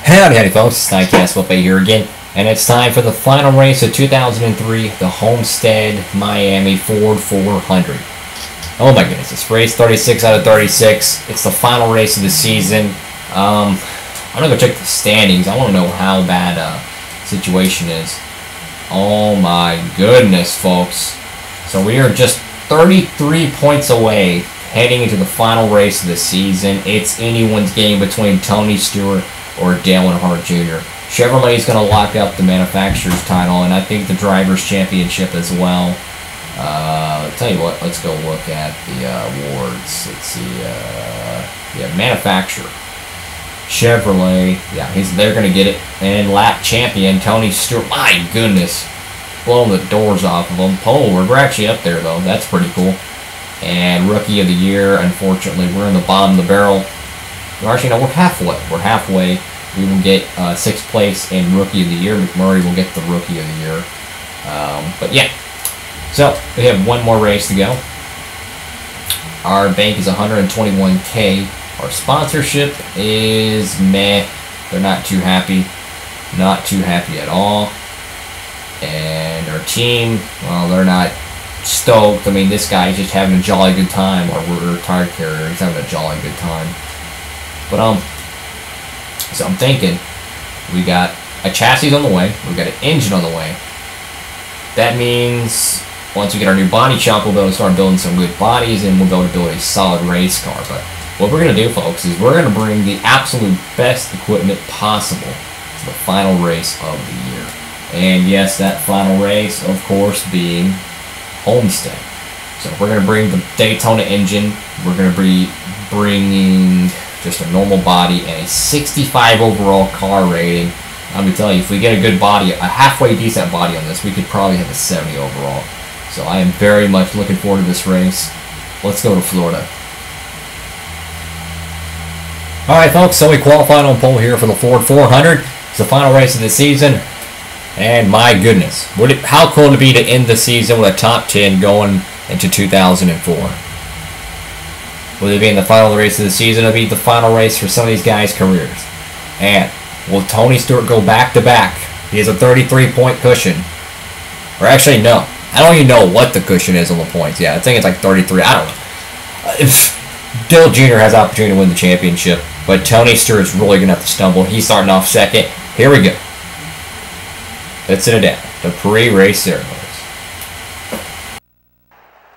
Howdy folks, it's Nightcast Buffet here again, and it's time for the final race of 2003, the Homestead Miami Ford 400. Oh my goodness, it's race 36 out of 36. It's the final race of the season. I'm gonna go check the standings. I want to know how bad situation is. Oh my goodness, folks. So we are just 33 points away heading into the final race of the season. It's anyone's game between Tony Stewart or Dale Earnhardt Jr. Chevrolet is going to lock up the manufacturer's title, and I think the driver's championship as well. I'll tell you what, let's go look at the awards. Let's see. Yeah, manufacturer. Chevrolet. Yeah, they're going to get it. And lap champion, Tony Stewart. My goodness. Blowing the doors off of them. Oh, we're actually up there, though. That's pretty cool. And Rookie of the Year, unfortunately, we're in the bottom of the barrel. Actually, no, we're halfway. We're halfway. We will get 6th place in Rookie of the Year. McMurray will get the Rookie of the Year. But yeah. So, we have one more race to go. Our bank is $121K. Our sponsorship is meh. They're not too happy. Not too happy at all. And our team, well, they're not stoked. I mean, this guy is just having a jolly good time. Our retired carrier is having a jolly good time. But so I'm thinking we got a chassis on the way, we got an engine on the way. That means once we get our new body shop, we'll be able to start building some good bodies, and we'll be able to build a solid race car. But what we're going to do, folks, is we're going to bring the absolute best equipment possible to the final race of the year. And yes, that final race, of course, being Homestead. So we're going to bring the Daytona engine. We're going to be bringing just a normal body and a 65 overall car rating. I'm going to tell you, if we get a good body, a halfway decent body on this, we could probably have a 70 overall. So I am very much looking forward to this race. Let's go to Florida. Alright folks, so we qualified on pole here for the Ford 400. It's the final race of the season. And my goodness, how cool would it be to end the season with a top 10 going into 2004? Will it be in the final race of the season? It'll be the final race for some of these guys' careers. And will Tony Stewart go back-to-back? He has a 33-point cushion. Or actually, no. I don't even know what the cushion is on the points. Yeah, I think it's like 33. I don't know. If Dale Jr. has the opportunity to win the championship, but Tony Stewart's really going to have to stumble. He's starting off second. Here we go. Let's sit it down. The pre-race ceremonies.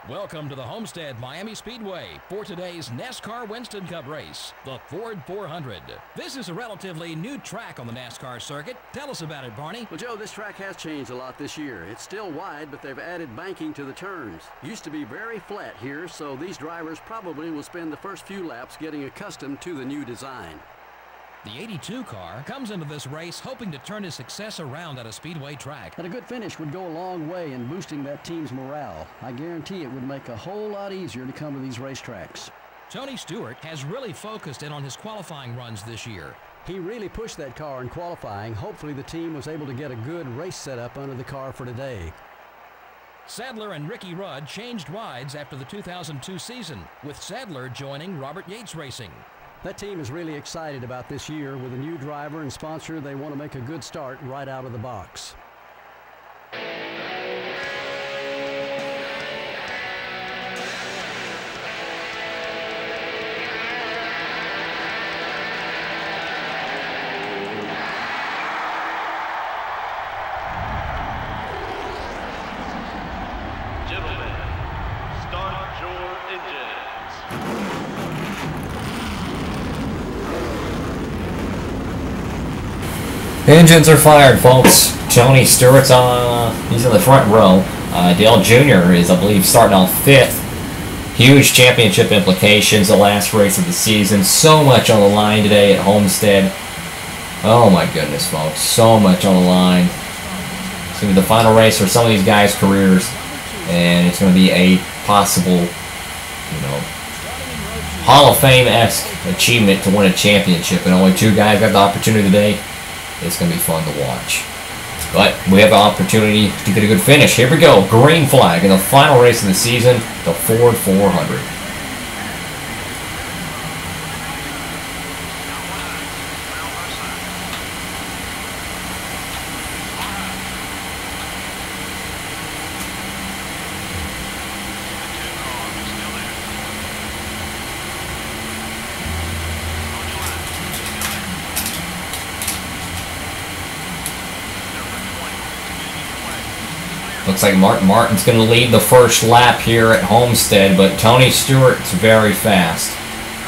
Welcome to the Homestead Miami Speedway for today's NASCAR Winston Cup race, the Ford 400. This is a relatively new track on the NASCAR circuit. Tell us about it, Barney. Well, Joe, this track has changed a lot this year. It's still wide, but they've added banking to the turns. Used to be very flat here, so these drivers probably will spend the first few laps getting accustomed to the new design. The 82 car comes into this race hoping to turn his success around at a speedway track. And a good finish would go a long way in boosting that team's morale. I guarantee it would make a whole lot easier to come to these racetracks. Tony Stewart has really focused in on his qualifying runs this year. He really pushed that car in qualifying. Hopefully the team was able to get a good race setup under the car for today. Sadler and Ricky Rudd changed rides after the 2002 season, with Sadler joining Robert Yates Racing. That team is really excited about this year. With a new driver and sponsor, they want to make a good start right out of the box. Gentlemen, start your engines. Engines are fired, folks. Tony Stewart's he's in the front row. Dale Jr. is, I believe, starting off 5th. Huge championship implications, the last race of the season. So much on the line today at Homestead. Oh my goodness, folks. So much on the line. It's going to be the final race for some of these guys' careers. And it's going to be a possible, you know, Hall of Fame-esque achievement to win a championship. And only 2 guys got the opportunity today. It's going to be fun to watch. But we have the opportunity to get a good finish. Here we go. Green flag in the final race of the season, the Ford 400. Looks like Martin's going to lead the first lap here at Homestead, but Tony Stewart's very fast.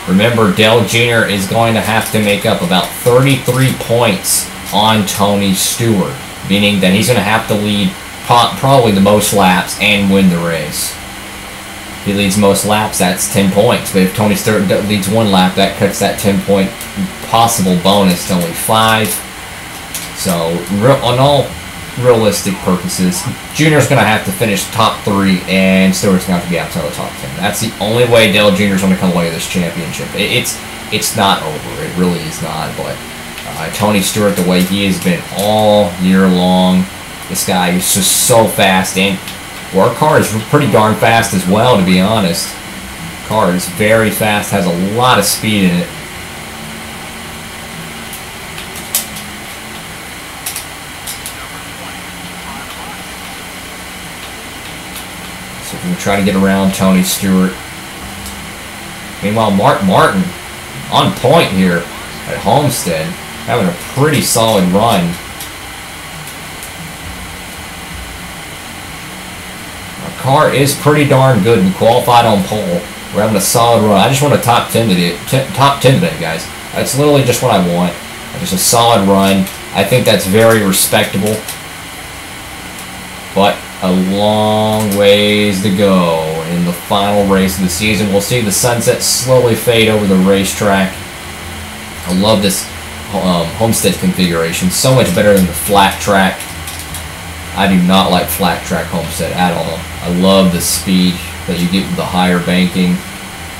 Remember, Dale Jr. is going to have to make up about 33 points on Tony Stewart, meaning that he's going to have to lead probably the most laps and win the race. If he leads most laps, that's 10 points. But if Tony Stewart leads one lap, that cuts that 10-point possible bonus to only 5. So, on all realistic purposes, Junior's going to have to finish top 3, and Stewart's going to have to be outside the top 10. That's the only way Dale Jr.'s going to come away with this championship. It's not over. It really is not. But Tony Stewart, the way he has been all year long, this guy is just so fast, and our car is pretty darn fast as well, to be honest. Car is very fast, has a lot of speed in it. So we're going to try to get around Tony Stewart. Meanwhile, Martin on point here at Homestead, having a pretty solid run. Our car is pretty darn good. We qualified on pole. We're having a solid run. I just want a top 10 today, guys. That's literally just what I want. Just a solid run. I think that's very respectable. But a long ways to go in the final race of the season. We'll see the sunset slowly fade over the racetrack. I love this Homestead configuration. So much better than the flat track. I do not like flat track Homestead at all. I love the speed that you get with the higher banking.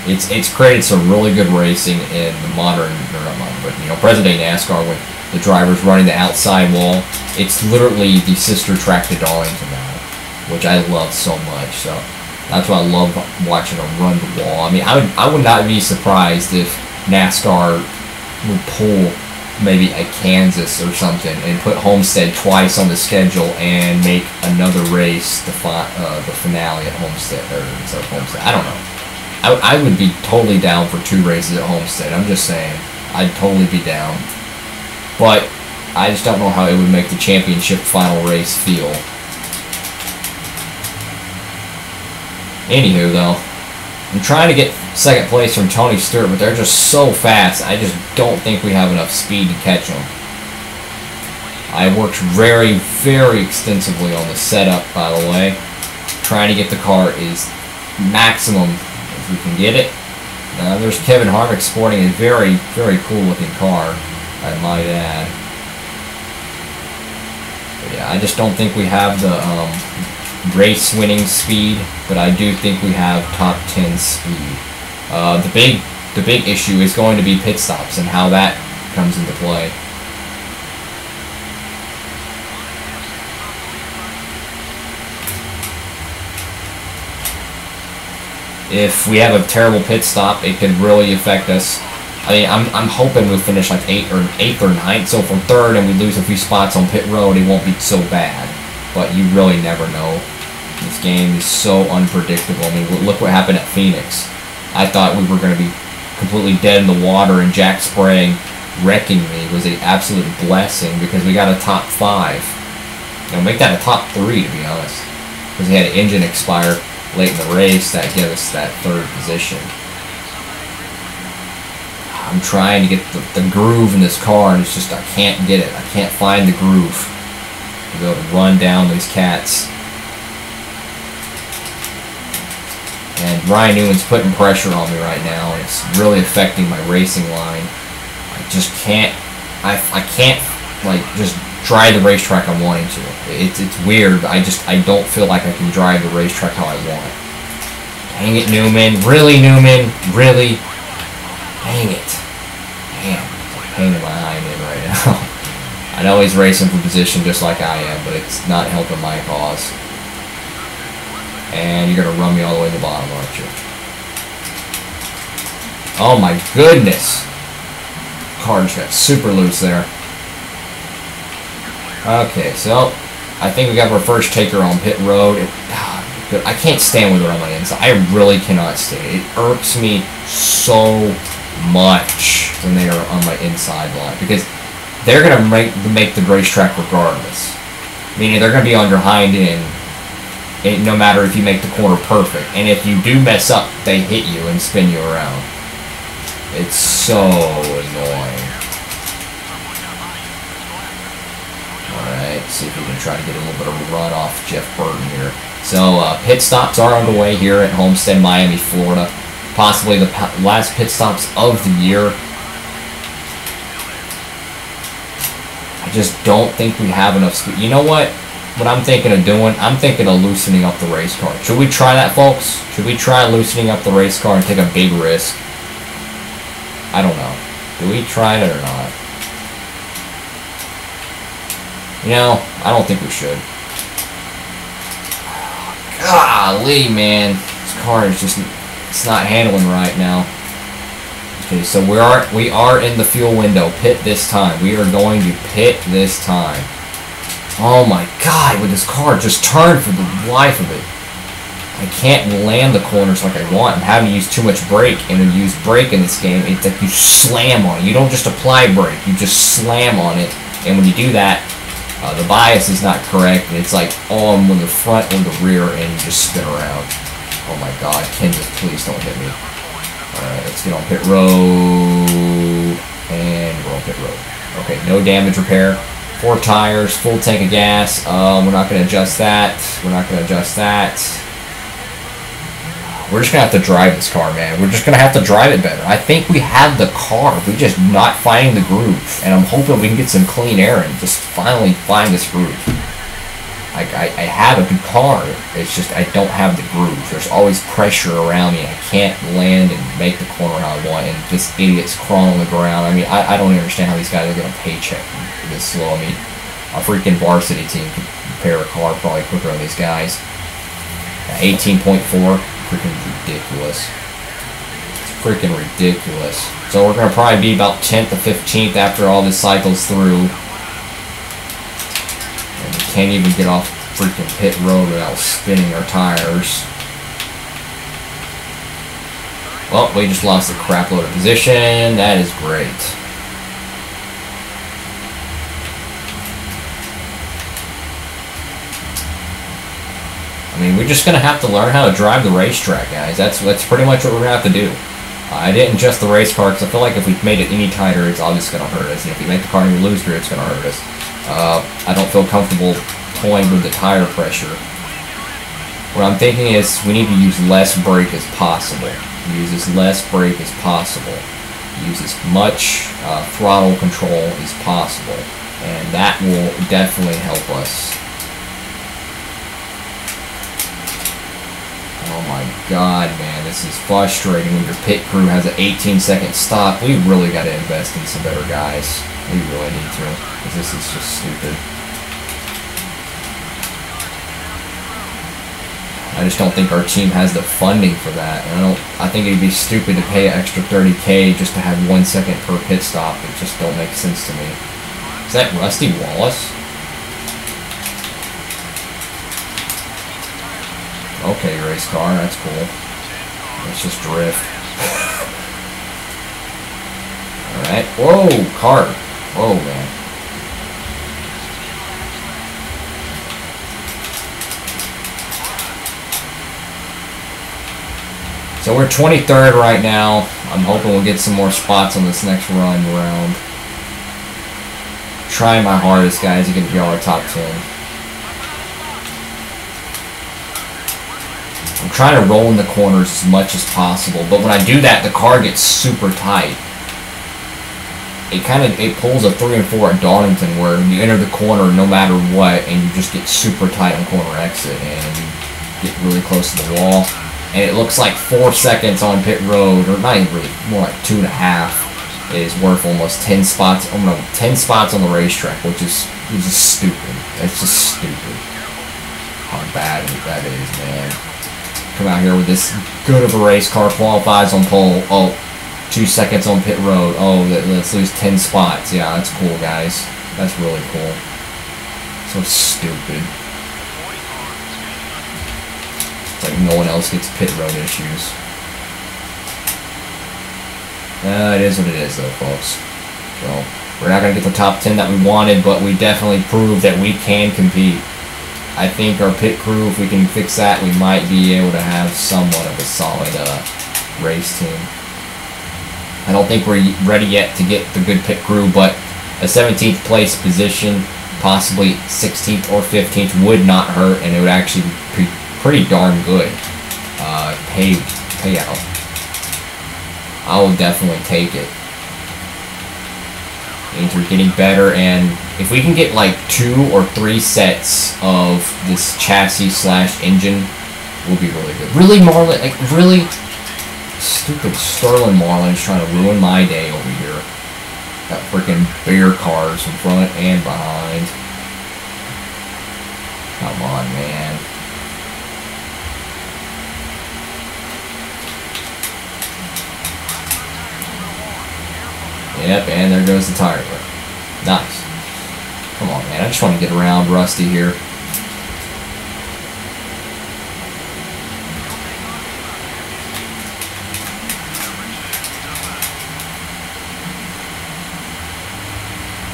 It's created some really good racing in the modern, or not modern, but present day NASCAR with the drivers running the outside wall. It's literally the sister track to Darlington now, which I love so much. So that's why I love watching them run the wall. I mean, I would not be surprised if NASCAR would pull maybe a Kansas or something and put Homestead twice on the schedule and make another race the finale at Homestead, or instead of Homestead. I don't know. I would be totally down for 2 races at Homestead. I'm just saying, I'd totally be down. But I just don't know how it would make the championship final race feel. Anywho, though, I'm trying to get second place from Tony Stewart, but they're just so fast. I just don't think we have enough speed to catch them. I worked very, very extensively on the setup, by the way. Trying to get the car is maximum if we can get it. There's Kevin Harvick sporting a very, very cool looking car, I might add. But yeah, I just don't think we have the race winning speed, but I do think we have top 10 speed. The big issue is going to be pit stops and how that comes into play. If we have a terrible pit stop, it could really affect us. I mean, I'm hoping we'll finish like 8th or 9th, so from 3rd and we lose a few spots on pit road, it won't be so bad. But you really never know. This game is so unpredictable. I mean, look what happened at Phoenix. I thought we were going to be completely dead in the water, and Jack Sprague wrecking me was an absolute blessing because we got a top 5. Make that a top 3, to be honest. Because he had an engine expire late in the race that gave us that 3rd position. I'm trying to get the groove in this car, and it's just, I can't get it. I can't find the groove to be able to run down these cats. And Ryan Newman's putting pressure on me right now, and it's really affecting my racing line. I just can't, I can't, like, just drive the racetrack I'm wanting to. It's weird. I don't feel like I can drive the racetrack how I want. Dang it, Newman. Really, Newman? Really? Dang it. Damn, it's a pain in my eye right now. I know he's racing for position just like I am, but it's not helping my cause. And you're going to run me all the way to the bottom, aren't you? Oh my goodness. Car just got super loose there. Okay, so I think we got our first taker on pit road. I can't stand when they're on my inside. I really cannot stand it. It irks me so much when they are on my inside line, because they're going to make the racetrack regardless. Meaning they're going to be on your hind end no matter if you make the corner perfect. And if you do mess up, they hit you and spin you around. It's so annoying. Alright, see if we can try to get a little bit of a run off Jeff Burton here. So, pit stops are underway here at Homestead, Miami, Florida. Possibly the last pit stops of the year. I just don't think we have enough speed. You know what? What I'm thinking of doing, I'm thinking of loosening up the race car. Should we try that, folks? Should we try loosening up the race car and take a big risk? I don't know. Do we try it or not? You know, I don't think we should. Golly, man. This car is just, it's not handling right now. Okay, so we are in the fuel window. Pit this time. We are going to pit this time. Oh my God, with this car just turned for the life of it. I can't land the corners like I want. I'm having to use too much brake. And when you use brake in this game, it's like you slam on it. You don't just apply brake. You just slam on it. And when you do that, the bias is not correct. It's like on the front or the rear, and you just spin around. Oh my God, Ken, just please don't hit me. Alright, let's get on pit road. And we're on pit road. Okay, no damage repair. 4 tires, full tank of gas. We're not going to adjust that. We're not going to adjust that. We're just going to have to drive this car, man. We're just going to have to drive it better. I think we have the car. We're just not finding the groove. And I'm hoping we can get some clean air and just finally find this groove. I have a good car. It's just I don't have the groove. There's always pressure around me. I can't land and make the corner how I want. And this idiot's crawling on the ground. I mean, I don't understand how these guys are getting a paycheck this slow. I mean, a freaking varsity team can repair a car probably quicker than these guys. 18.4, freaking ridiculous. It's freaking ridiculous. So we're gonna probably be about 10th to 15th after all this cycles through. And we can't even get off freaking pit road without spinning our tires. Well, we just lost a crap load of position. That is great. I mean, we're just going to have to learn how to drive the racetrack, guys. That's pretty much what we're going to have to do. I didn't adjust the race car because I feel like if we made it any tighter, it's obviously going to hurt us. And if we make the car any looser, it's going to hurt us. I don't feel comfortable toying with the tire pressure. What I'm thinking is we need to use less brake as possible. Use as less brake as possible. Use as much throttle control as possible. And that will definitely help us. Oh my God, man, this is frustrating when your pit crew has an 18-second stop. We really got to invest in some better guys. We really need to, because this is just stupid. I just don't think our team has the funding for that. And I think it'd be stupid to pay an extra $30K just to have 1 second per pit stop. It just don't make sense to me. Is that Rusty Wallace? Okay, race car, that's cool. Let's just drift. Alright. Whoa, car. Whoa, man. So we're 23rd right now. I'm hoping we'll get some more spots on this next run around. Trying my hardest, guys, to get y'all our top 10. I'm trying to roll in the corners as much as possible, but when I do that, the car gets super tight. It pulls a 3 and 4 at Darlington, where you enter the corner no matter what, and you just get super tight on corner exit, and you get really close to the wall. And it looks like 4 seconds on pit road, or not even really, more like 2.5, is worth almost 10 spots. Oh no, 10 spots on the racetrack, which is just stupid. It's just stupid. How bad that is, man. Come out here with this good of a race car, qualifies on pole. Oh, 2 seconds on pit road. Oh, let's lose 10 spots. Yeah, that's cool, guys. That's really cool. So stupid. It's like no one else gets pit road issues. It is what it is, though, folks. So, we're not going to get the top 10 that we wanted, but we definitely proved that we can compete. I think our pit crew, if we can fix that, we might be able to have somewhat of a solid race team. I don't think we're ready yet to get the good pit crew, but a 17th place position, possibly 16th or 15th, would not hurt, and it would actually be pretty darn good payout. I will definitely take it. Means we're getting better, and if we can get like 2 or 3 sets of this chassis / engine, we'll be really good. Really, Marlin? Like, really? Stupid Sterling Marlin's trying to ruin my day over here. Got freaking beer cars in front and behind. Come on, man. Yep, and there goes the tire grip. Nice. Come on, man. I just want to get around Rusty here.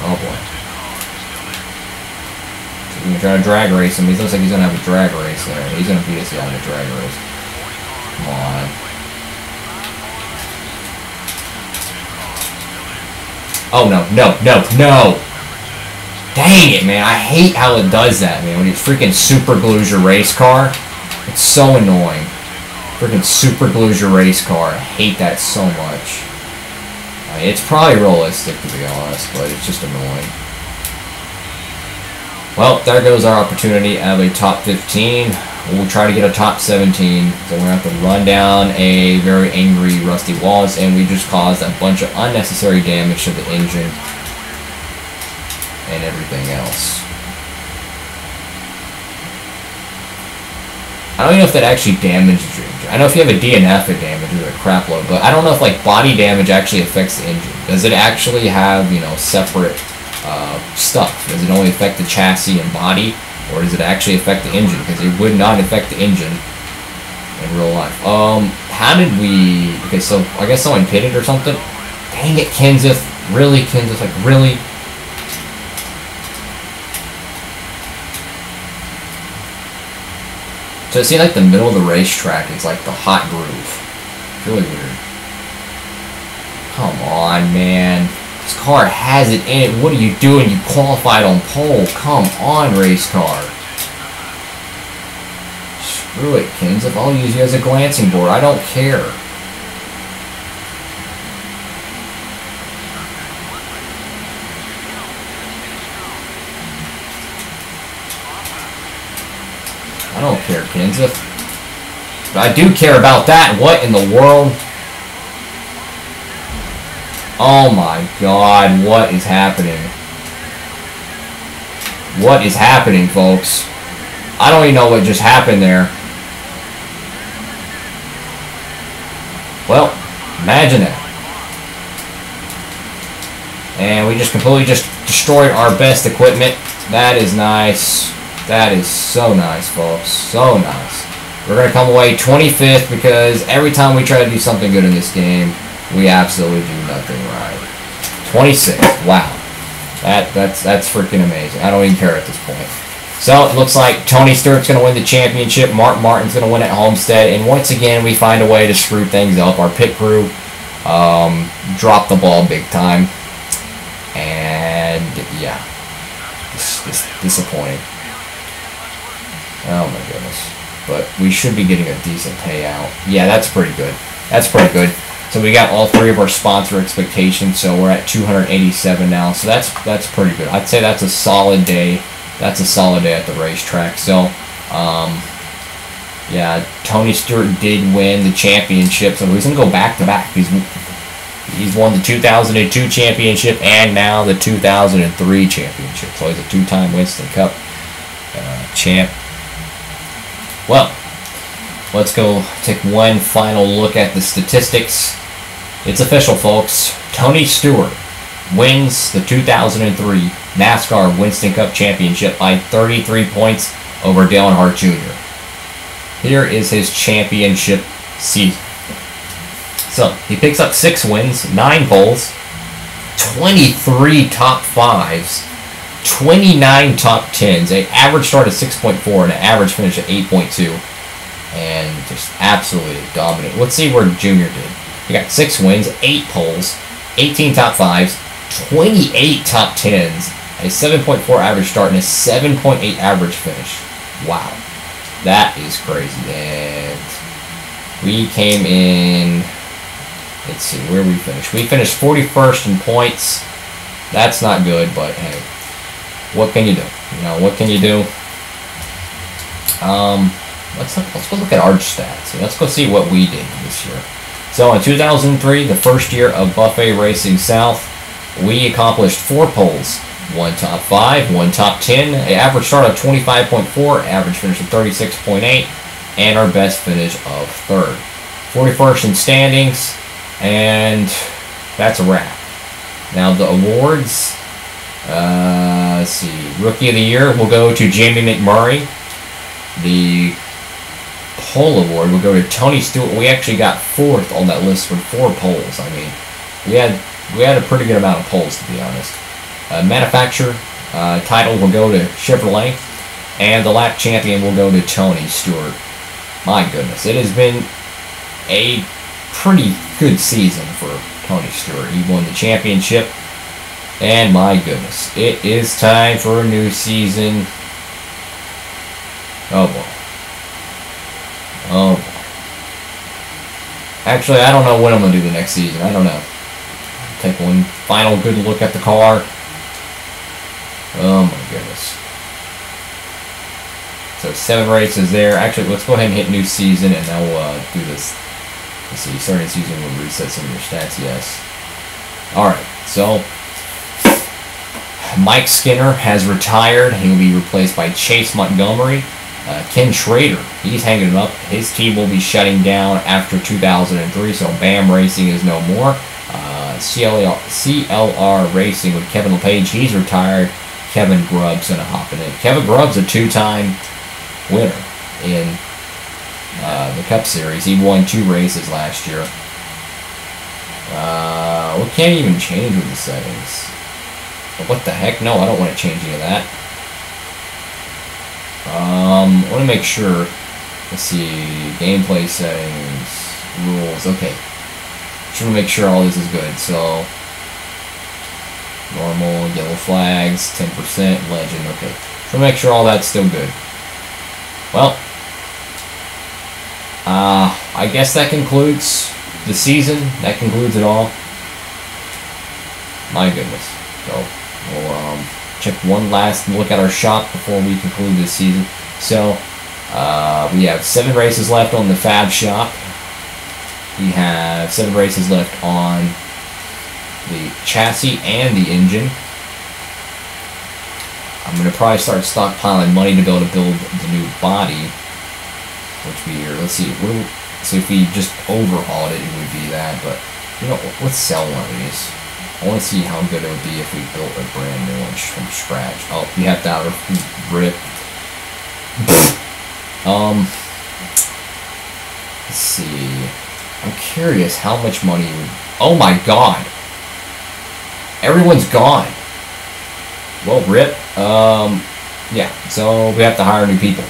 Oh, boy. So we're going to try to drag race him. He looks like he's going to have a drag race there. He's going to beat us out in the drag race. Come on. Oh, no, no, no, no! Dang it, man. I hate how it does that, man. When it freaking super glues your race car. It's so annoying. Freaking super glues your race car. I hate that so much. I mean, it's probably realistic, to be honest, but it's just annoying. Well, there goes our opportunity of a top 15. We'll try to get a top 17, so we're going to have to run down a very angry Rusty Wallace, and we just caused a bunch of unnecessary damage to the engine and everything else. I don't even know if that actually damages your engine. I know if you have a DNF, it damages a crap load, but I don't know if like body damage actually affects the engine. Does it actually have, you know, separate stuff? Does it only affect the chassis and body? Or does it actually affect the engine? Because it would not affect the engine in real life. How did we... Okay, so I guess someone pitted or something? Dang it, Kenseth. Really, Kenseth? Like, really? So it seems like the middle of the racetrack is like the hot groove. It's really weird. Come on, man. This car has it in it. What are you doing? You qualified on pole. Come on, race car. Screw it, Kenseth. I'll use you as a glancing board. I don't care. I don't care, Kenseth. But I do care about that. What in the world? Oh my god, what is happening? What is happening, folks? I don't even know what just happened there. Well, imagine that. And we just completely destroyed our best equipment. That is nice. That is so nice, folks. So nice. We're going to come away 25th because every time we try to do something good in this game, we absolutely do nothing right. 26. Wow. That's freaking amazing. I don't even care at this point. So, it looks like Tony Stewart's going to win the championship. Mark Martin's going to win at Homestead. And once again, we find a way to screw things up. Our pit crew dropped the ball big time. And, yeah. It's disappointing. Oh, my goodness. But we should be getting a decent payout. Yeah, that's pretty good. That's pretty good. So we got all 3 of our sponsor expectations, so we're at 287 now. So that's pretty good. I'd say that's a solid day. That's a solid day at the racetrack. So, yeah, Tony Stewart did win the championship, so he's going to go back-to-back. He's won the 2002 championship and now the 2003 championship. So he's a 2-time Winston Cup champ. Well, let's go take one final look at the statistics. It's official, folks. Tony Stewart wins the 2003 NASCAR Winston Cup Championship by 33 points over Dale Earnhardt Jr. Here is his championship season. So, he picks up 6 wins, 9 poles, 23 top 5s, 29 top 10s, an average start of 6.4 and an average finish of 8.2, and just absolutely dominant. Let's see where Junior did. He got 6 wins, 8 poles, 18 top 5s, 28 top 10s, a 7.4 average start, and a 7.8 average finish. Wow. That is crazy. And we came in, let's see, where we finished. We finished 41st in points. That's not good, but hey, what can you do? You know, what can you do? Let's go look at our stats. Let's go see what we did this year. So in 2003, the first year of Buffet Racing South, we accomplished 4 poles, 1 top 5, 1 top 10, an average start of 25.4, average finish of 36.8, and our best finish of 3rd. 41st in standings, and that's a wrap. Now the awards, let's see, Rookie of the Year will go to Jamie McMurray. The pole award will go to Tony Stewart. We actually got 4th on that list with 4 poles. I mean, we had a pretty good amount of poles, to be honest. Manufacturer title will go to Chevrolet, and the lap champion will go to Tony Stewart. My goodness, it has been a pretty good season for Tony Stewart. He won the championship, and my goodness, it is time for a new season. Oh boy. Oh boy. Actually, I don't know what I'm going to do the next season. I don't know. Take one final good look at the car. Oh my goodness. So 7 races there. Actually, let's go ahead and hit new season, and then we'll do this. Let's see, starting season will reset some of your stats, yes. Alright, so Mike Skinner has retired. He will be replaced by Chase Montgomery. Ken Schrader, he's hanging it up. His team will be shutting down after 2003, so BAM Racing is no more. CLR Racing with Kevin LePage, he's retired. Kevin Grubb's going to hop in. Kevin Grubb's a 2-time winner in the Cup Series. He won 2 races last year. We can't even change with the settings. What the heck? No, I don't want to change any of that. I want to make sure. Let's see. Gameplay settings. Rules. Okay. Just want to make sure all this is good. So, normal, yellow flags, 10%, legend. Okay. Just want to make sure all that's still good. Well, I guess that concludes the season. That concludes it all. My goodness. So, we'll check one last look at our shop before we conclude this season. So, we have 7 races left on the Fab shop. We have 7 races left on the chassis and the engine. I'm going to probably start stockpiling money to be able to build the new body. Which we are, let's see, so if we just overhauled it, it would be that. But, you know, let's sell one of these. I want to see how good it would be if we built a brand new one from scratch. Oh, we have to have a rip. Let's see. I'm curious how much money would... Oh my god! Everyone's gone! Well, rip. Yeah, so we have to hire new people.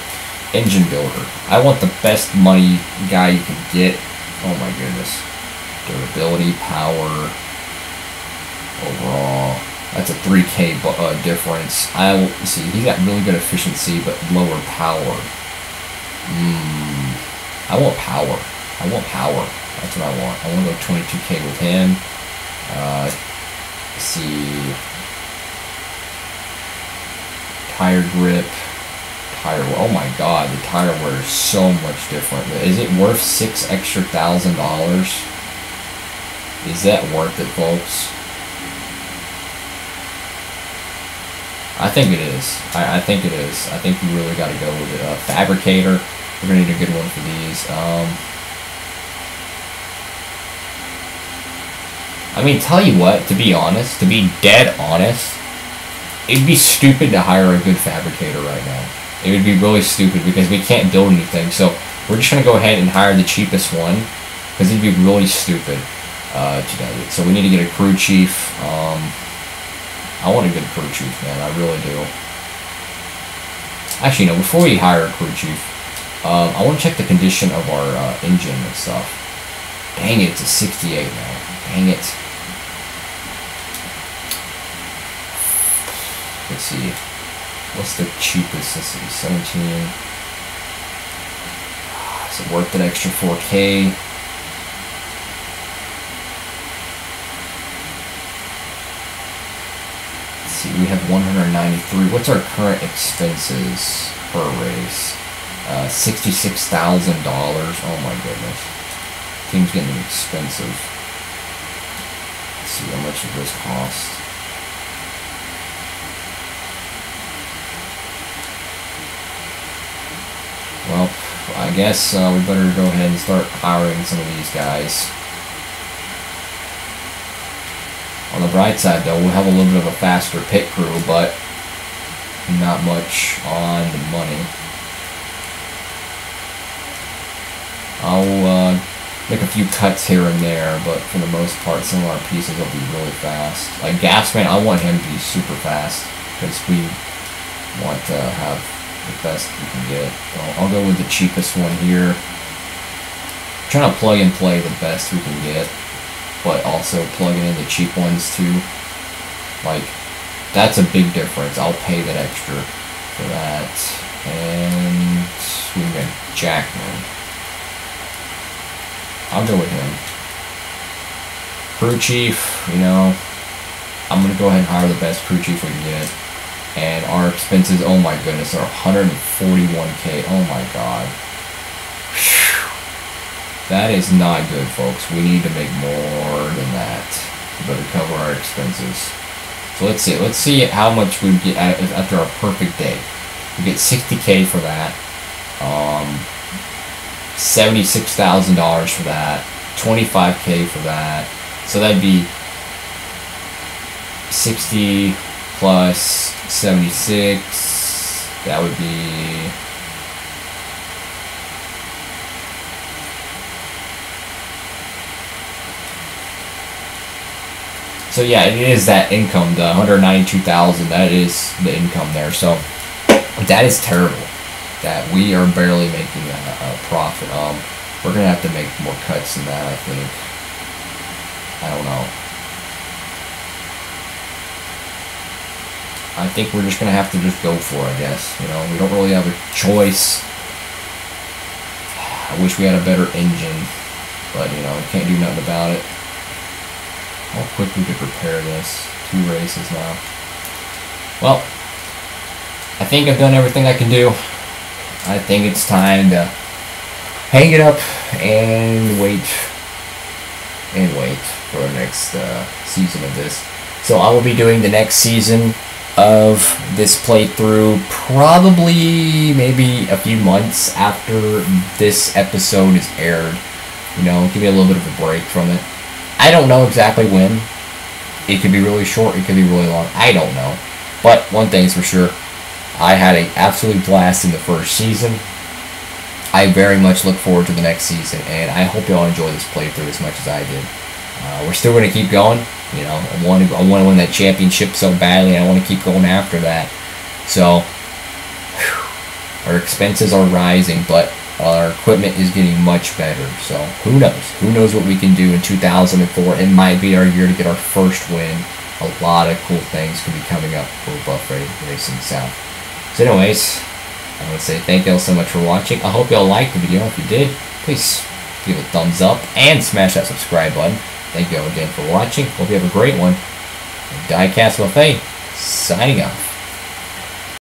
Engine builder. I want the best money guy you can get. Oh my goodness. Durability, power... Overall, that's a 3K difference. Let's see, he's got really good efficiency, but lower power. I want power. I want power. That's what I want. I want to go 22K with him. Let's see. Tire grip. Tire. Oh my god, the tire wear is so much different. Is it worth $6,000 extra? Is that worth it, folks? I think it is. I think it is. I think you really got to go with it. Fabricator. We're going to need a good one for these. I mean, tell you what, to be honest, to be dead honest, it'd be stupid to hire a good fabricator right now. It would be really stupid because we can't build anything. So we're just going to go ahead and hire the cheapest one because it'd be really stupid to do it. So we need to get a crew chief. I want a good crew chief, man. I really do. Actually, no. Before we hire a crew chief, I want to check the condition of our engine and stuff. Dang it, it's a 68 now. Dang it. Let's see. What's the cheapest? Let's see. 17. Is it worth an extra 4K? See, we have 193. What's our current expenses per race? $66,000. Oh my goodness. Team's getting expensive. Let's see, how much does this cost? Well, I guess we better go ahead and start hiring some of these guys. On the bright side, though, we'll have a little bit of a faster pit crew, but not much on the money. I'll make a few cuts here and there, but for the most part, some of our pieces will be really fast. Like Gasman, I want him to be super fast, because we want to have the best we can get. So I'll go with the cheapest one here. I'm trying to plug and play the best we can get, but also plugging in the cheap ones too. Like, that's a big difference. I'll pay that extra for that. And we've got Jackman. I'll go with him. Crew chief, you know, I'm gonna go ahead and hire the best crew chief we can get. And our expenses, oh my goodness, are 141K. Oh my god. That is not good, folks. We need to make more than that to better cover our expenses. So let's see. Let's see how much we get after our perfect day. We get 60K for that. $76,000 for that. 25K for that. So that'd be 60 plus 76. That would be... So yeah, it is that income, the 192,000. That is the income there. So that is terrible. That we are barely making a profit. We're gonna have to make more cuts than that, I think. I don't know. I think we're just gonna have to just go for it, I guess. You know, we don't really have a choice. I wish we had a better engine, but you know, we can't do nothing about it. How quick we could repair this. 2 races now. Well, I think I've done everything I can do. I think it's time to hang it up and wait for the next season of this. So I will be doing the next season of this playthrough probably maybe a few months after this episode is aired. You know, give me a little bit of a break from it. I don't know exactly when. It could be really short, it could be really long. I don't know. But one thing's for sure, I had an absolute blast in the first season. I very much look forward to the next season, and I hope y'all enjoy this playthrough as much as I did. We're still going to keep going. You know, I want to win that championship so badly, and I want to keep going after that. So, our expenses are rising, but our equipment is getting much better. So, who knows? Who knows what we can do in 2004? It might be our year to get our first win. A lot of cool things could be coming up for Buff Racing South. So anyways, I want to say thank you all so much for watching. I hope y'all liked the video. If you did, please give it a thumbs up and smash that subscribe button. Thank you all again for watching. Hope you have a great one. Diecast Buffet, signing off.